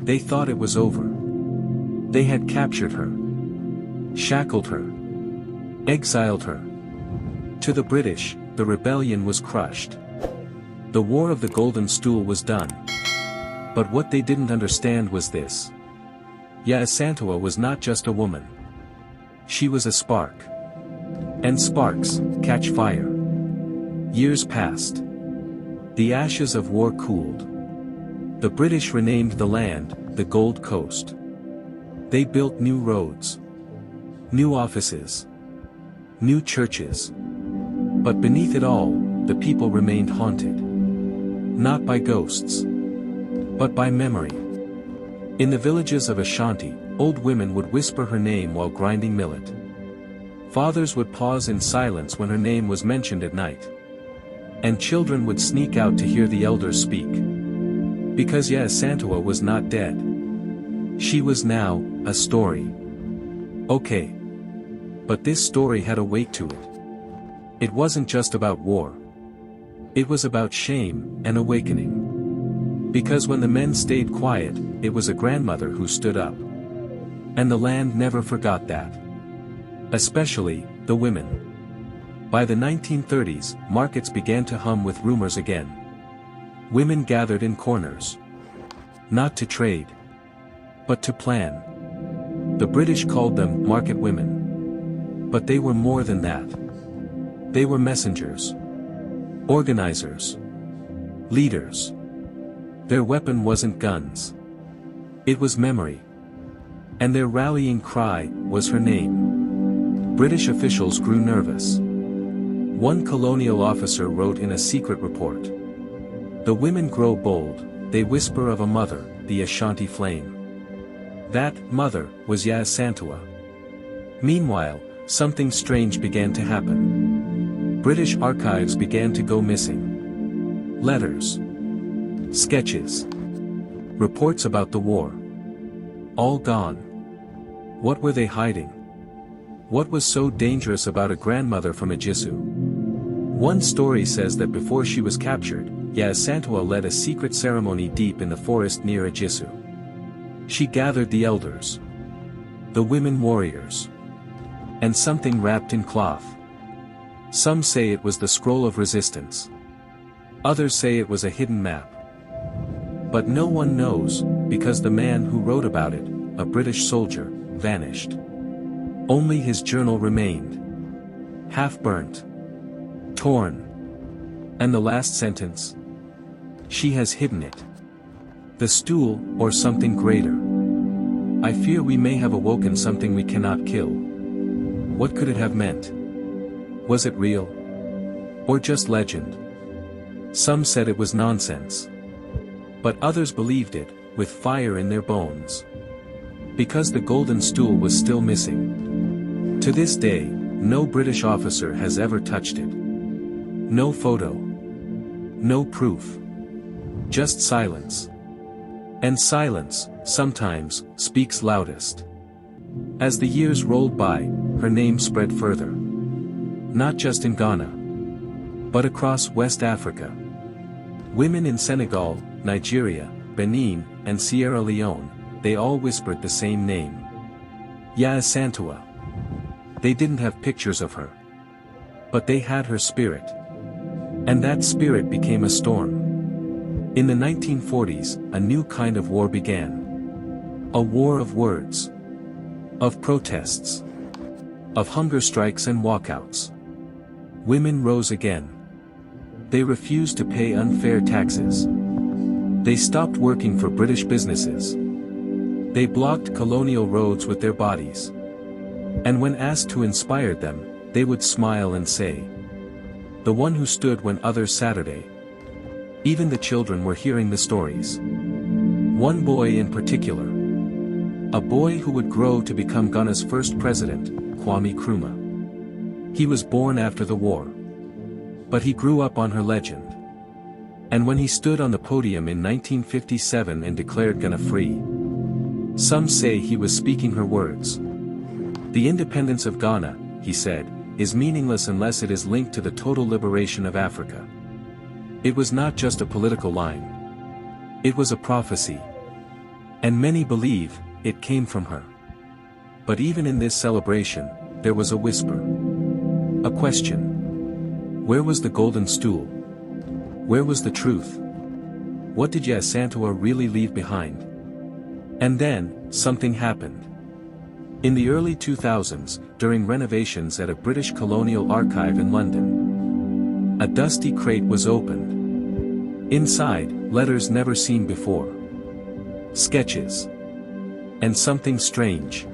They thought it was over. They had captured her, shackled her, exiled her. To the British, the rebellion was crushed. The War of the Golden Stool was done. But what they didn't understand was this. Yaa Asantewaa was not just a woman. She was a spark. And sparks catch fire. Years passed. The ashes of war cooled. The British renamed the land, the Gold Coast. They built new roads, new offices, new churches. But beneath it all, the people remained haunted. Not by ghosts, but by memory. In the villages of Ashanti, old women would whisper her name while grinding millet. Fathers would pause in silence when her name was mentioned at night. And children would sneak out to hear the elders speak. Because Yaa Asantewaa was not dead. She was now a story. Okay. But this story had a weight to it. It wasn't just about war. It was about shame and awakening. Because when the men stayed quiet, it was a grandmother who stood up. And the land never forgot that. Especially, the women. By the 1930s, markets began to hum with rumors again. Women gathered in corners. Not to trade. But to plan. The British called them market women. But they were more than that. They were messengers. Organizers. Leaders. Their weapon wasn't guns. It was memory. And their rallying cry was her name. British officials grew nervous. One colonial officer wrote in a secret report. The women grow bold, they whisper of a mother, the Ashanti flame. That mother was Yaa Asantewaa. Meanwhile, something strange began to happen. British archives began to go missing. Letters. Sketches. Reports about the war. All gone. What were they hiding? What was so dangerous about a grandmother from Ejisu? One story says that before she was captured, Yaa Asantewaa led a secret ceremony deep in the forest near Ejisu. She gathered the elders, the women warriors, and something wrapped in cloth. Some say it was the scroll of resistance. Others say it was a hidden map. But no one knows, because the man who wrote about it, a British soldier, vanished. Only his journal remained. Half-burnt. Torn. And the last sentence? She has hidden it. The stool, or something greater. I fear we may have awoken something we cannot kill. What could it have meant? Was it real? Or just legend? Some said it was nonsense. But others believed it, with fire in their bones. Because the golden stool was still missing. To this day, no British officer has ever touched it. No photo. No proof. Just silence. And silence, sometimes, speaks loudest. As the years rolled by, her name spread further. Not just in Ghana, but across West Africa. Women in Senegal, Nigeria, Benin, and Sierra Leone, they all whispered the same name. Yaa Asantewaa. They didn't have pictures of her. But they had her spirit. And that spirit became a storm. In the 1940s, a new kind of war began. A war of words. Of protests. Of hunger strikes and walkouts. Women rose again. They refused to pay unfair taxes. They stopped working for British businesses. They blocked colonial roads with their bodies. And when asked who inspired them, they would smile and say, "The one who stood when others Saturday." Even the children were hearing the stories. One boy in particular. A boy who would grow to become Ghana's first president, Kwame Nkrumah. He was born after the war. But he grew up on her legend. And when he stood on the podium in 1957 and declared Ghana free, some say he was speaking her words. The independence of Ghana, he said, is meaningless unless it is linked to the total liberation of Africa. It was not just a political line. It was a prophecy. And many believe it came from her. But even in this celebration, there was a whisper. A question. Where was the golden stool? Where was the truth? What did Yaa Asantewaa really leave behind? And then, something happened. In the early 2000s, during renovations at a British colonial archive in London, a dusty crate was opened. Inside, letters never seen before. Sketches. And something strange.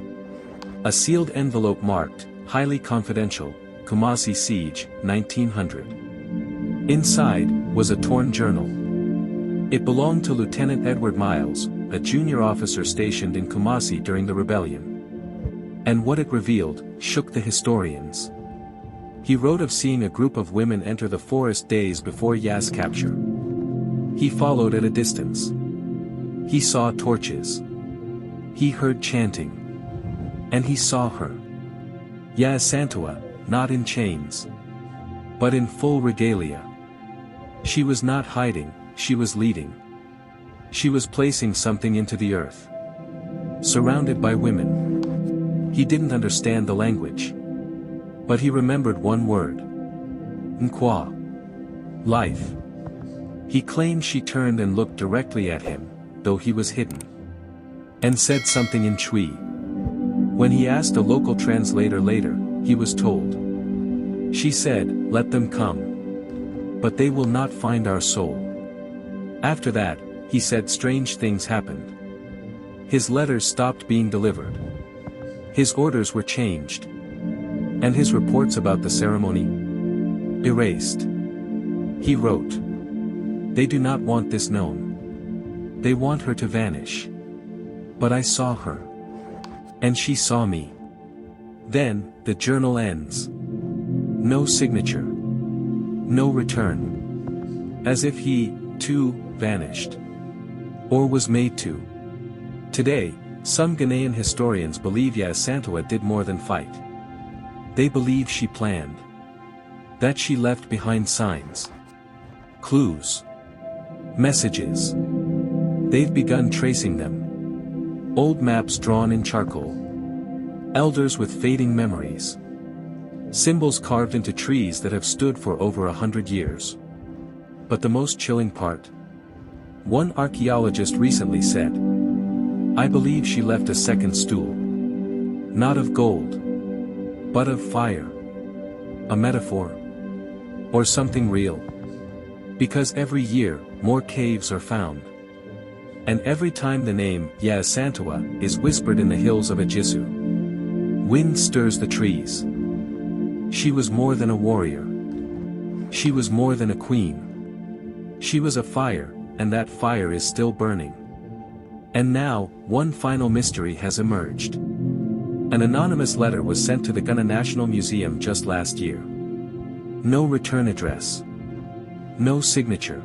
A sealed envelope marked, highly confidential, Kumasi Siege, 1900. Inside, was a torn journal. It belonged to Lieutenant Edward Miles, a junior officer stationed in Kumasi during the rebellion. And what it revealed, shook the historians. He wrote of seeing a group of women enter the forest days before Yaa's capture. He followed at a distance. He saw torches. He heard chanting. And he saw her. Yaa Asantewaa, not in chains, but in full regalia. She was not hiding, she was leading. She was placing something into the earth. Surrounded by women. He didn't understand the language. But he remembered one word. Nkwa. Life. He claimed she turned and looked directly at him, though he was hidden. And said something in Twi. When he asked a local translator later, he was told. She said, "Let them come. But they will not find our soul." After that, he said strange things happened. His letters stopped being delivered. His orders were changed. And his reports about the ceremony? Erased. He wrote. They do not want this known. They want her to vanish. But I saw her. And she saw me. Then, the journal ends. No signature. No return. As if he, too, vanished. Or was made to. Today, some Ghanaian historians believe Yaa Asantewaa did more than fight. They believe she planned. That she left behind signs. Clues. Messages. They've begun tracing them. Old maps drawn in charcoal. Elders with fading memories. Symbols carved into trees that have stood for over 100 years. But the most chilling part? One archaeologist recently said, I believe she left a second stool. Not of gold. But of fire. A metaphor. Or something real. Because every year, more caves are found. And every time the name, Yaa Asantewaa, is whispered in the hills of Ajisu, wind stirs the trees. She was more than a warrior. She was more than a queen. She was a fire, and that fire is still burning. And now, one final mystery has emerged. An anonymous letter was sent to the Ghana National Museum just last year. No return address. No signature.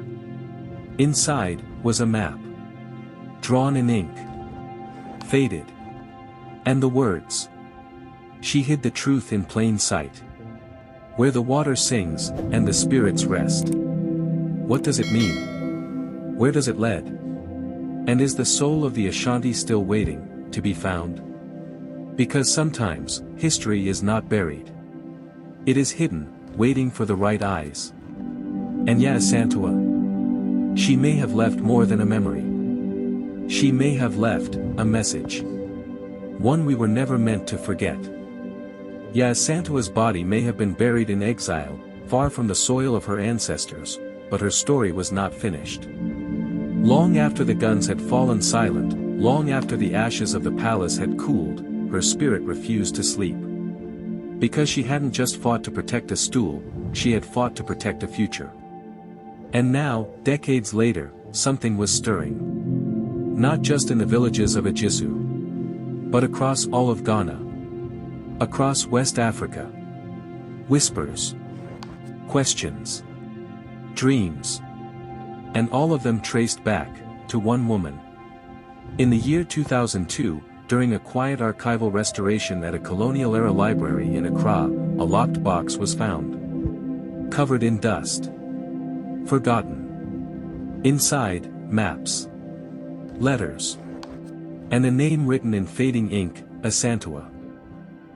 Inside, was a map. Drawn in ink. Faded. And the words. She hid the truth in plain sight. Where the water sings, and the spirits rest. What does it mean? Where does it lead? And is the soul of the Ashanti still waiting, to be found? Because sometimes, history is not buried. It is hidden, waiting for the right eyes. And Yaa Asantewaa? She may have left more than a memory. She may have left, a message. One we were never meant to forget. Yaa Asantewaa's body may have been buried in exile, far from the soil of her ancestors, but her story was not finished. Long after the guns had fallen silent, long after the ashes of the palace had cooled, her spirit refused to sleep. Because she hadn't just fought to protect a stool, she had fought to protect a future. And now, decades later, something was stirring. Not just in the villages of Ajisu, but across all of Ghana. Across West Africa. Whispers. Questions. Dreams. And all of them traced back, to one woman. In the year 2002, during a quiet archival restoration at a colonial-era library in Accra, a locked box was found. Covered in dust. Forgotten. Inside, maps. Letters. And a name written in fading ink, Asantewaa.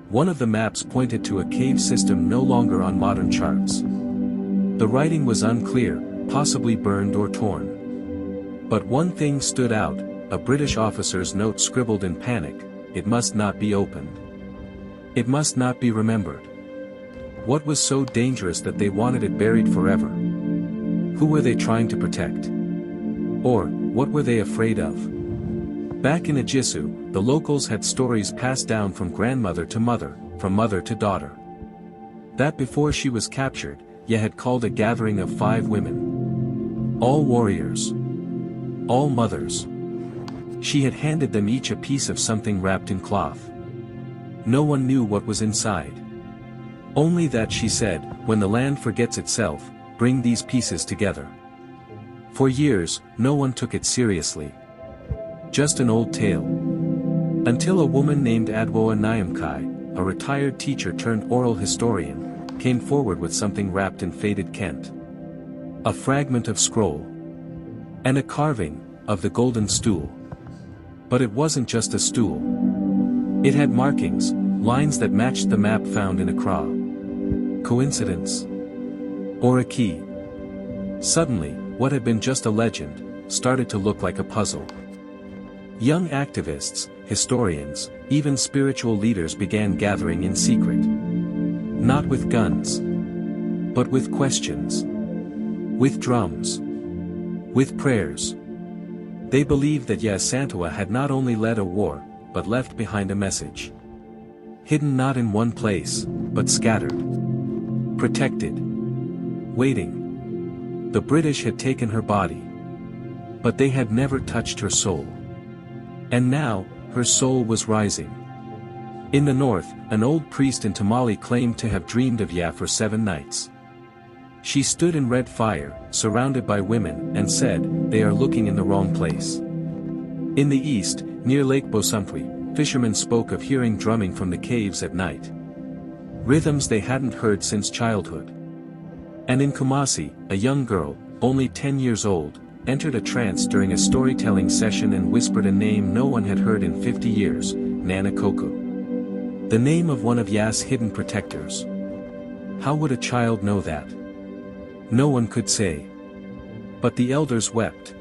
One of the maps pointed to a cave system no longer on modern charts. The writing was unclear, possibly burned or torn. But one thing stood out, a British officer's note scribbled in panic: it must not be opened. It must not be remembered. What was so dangerous that they wanted it buried forever? Who were they trying to protect? Or, what were they afraid of? Back in Ejisu, the locals had stories passed down from grandmother to mother, from mother to daughter. That before she was captured, Yaa had called a gathering of 5 women. All warriors. All mothers. She had handed them each a piece of something wrapped in cloth. No one knew what was inside. Only that she said, when the land forgets itself, bring these pieces together. For years, no one took it seriously. Just an old tale. Until a woman named Adwoa Nyamkai, a retired teacher turned oral historian, came forward with something wrapped in faded Kent. A fragment of scroll. And a carving, of the golden stool. But it wasn't just a stool. It had markings, lines that matched the map found in Accra. Coincidence? Or a key? Suddenly, what had been just a legend, started to look like a puzzle. Young activists, historians, even spiritual leaders began gathering in secret. Not with guns. But with questions. With drums. With prayers. They believed that Yaa Asantewaa had not only led a war, but left behind a message. Hidden not in one place, but scattered. Protected. Waiting. The British had taken her body. But they had never touched her soul. And now, her soul was rising. In the north, an old priest in Tamale claimed to have dreamed of Yaa for 7 nights. She stood in red fire, surrounded by women, and said, "They are looking in the wrong place." In the east, near Lake Bosumpwi, fishermen spoke of hearing drumming from the caves at night. Rhythms they hadn't heard since childhood. And in Kumasi, a young girl, only 10 years old, entered a trance during a storytelling session and whispered a name no one had heard in 50 years, Nana Koko. The name of one of Yaa's hidden protectors. How would a child know that? No one could say. But the elders wept.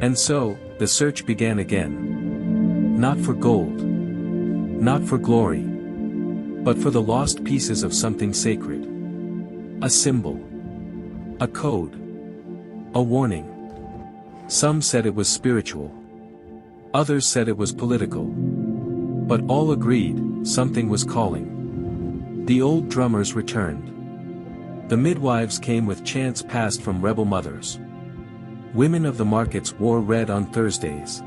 And so, the search began again. Not for gold. Not for glory. But for the lost pieces of something sacred. A symbol. A code. A warning. Some said it was spiritual. Others said it was political. But all agreed, something was calling. The old drummers returned. The midwives came with chants passed from rebel mothers. Women of the markets wore red on Thursdays.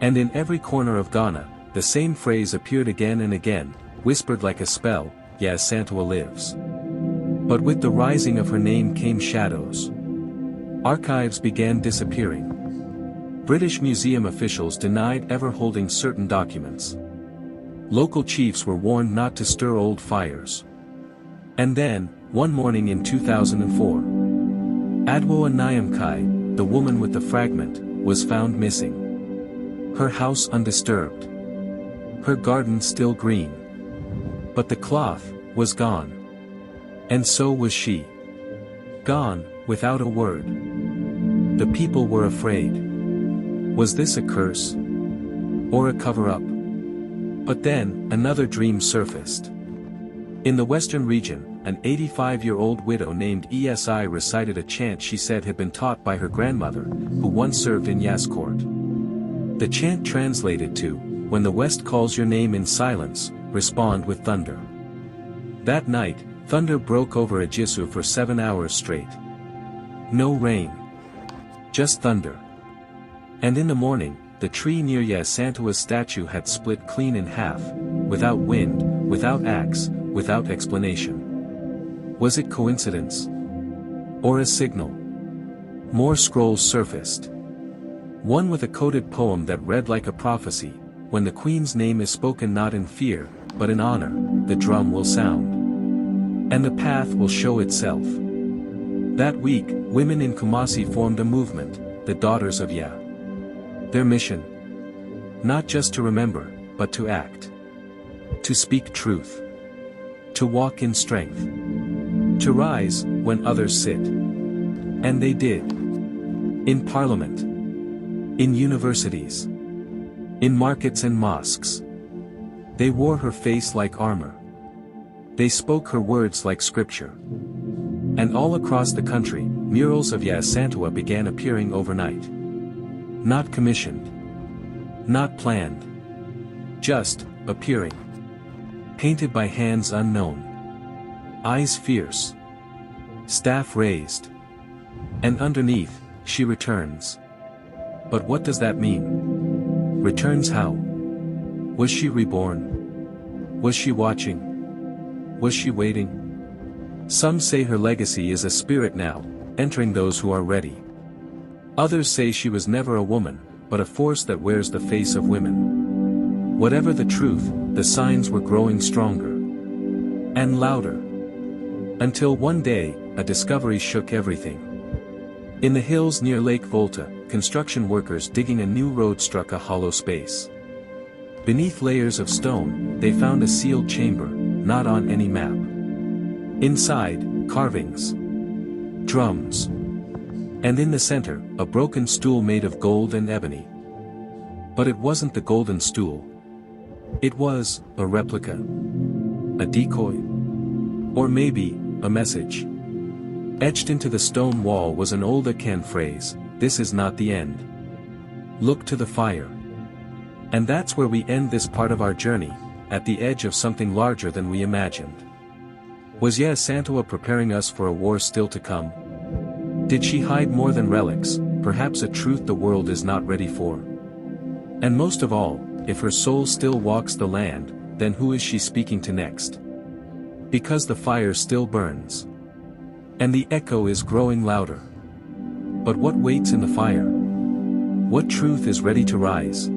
And in every corner of Ghana, the same phrase appeared again and again, whispered like a spell, "Yaa Asantewaa lives." But with the rising of her name came shadows. Archives began disappearing. British museum officials denied ever holding certain documents. Local chiefs were warned not to stir old fires. And then, one morning in 2004, Adwoa Nyamkai, the woman with the fragment, was found missing. Her house undisturbed. Her garden still green. But the cloth was gone. And so was she. Gone, without a word. The people were afraid. Was this a curse? Or a cover-up? But then, another dream surfaced. In the western region, an 85-year-old widow named Esi recited a chant she said had been taught by her grandmother, who once served in Yaa's court. The chant translated to, "When the West calls your name in silence, respond with thunder." That night, thunder broke over Ejisu for 7 hours straight. No rain. Just thunder. And in the morning, the tree near Yaa Asantewaa's statue had split clean in half, without wind, without axe, without explanation. Was it coincidence? Or a signal? More scrolls surfaced. One with a coded poem that read like a prophecy: "When the Queen's name is spoken not in fear, but in honor, the drum will sound. And the path will show itself." That week, women in Kumasi formed a movement, the Daughters of Yaa. Their mission? Not just to remember, but to act. To speak truth. To walk in strength. To rise, when others sit. And they did. In parliament. In universities. In markets and mosques. They wore her face like armor. They spoke her words like scripture. And all across the country, murals of Yaa Asantewaa began appearing overnight. Not commissioned. Not planned. Just, appearing. Painted by hands unknown. Eyes fierce. Staff raised. And underneath, she returns. But what does that mean? Returns how? Was she reborn? Was she watching? Was she waiting? Some say her legacy is a spirit now, entering those who are ready. Others say she was never a woman, but a force that wears the face of women. Whatever the truth, the signs were growing stronger. And louder. Until one day, a discovery shook everything. In the hills near Lake Volta, construction workers digging a new road struck a hollow space. Beneath layers of stone, they found a sealed chamber, not on any map. Inside, carvings. Drums. And in the center, a broken stool made of gold and ebony. But it wasn't the golden stool. It was a replica. A decoy. Or maybe, a message. Etched into the stone wall was an old Akan phrase, "This is not the end. Look to the fire." And that's where we end this part of our journey, at the edge of something larger than we imagined. Was Yaa Asantewaa preparing us for a war still to come? Did she hide more than relics, perhaps a truth the world is not ready for? And most of all, if her soul still walks the land, then who is she speaking to next? Because the fire still burns. And the echo is growing louder. But what waits in the fire? What truth is ready to rise?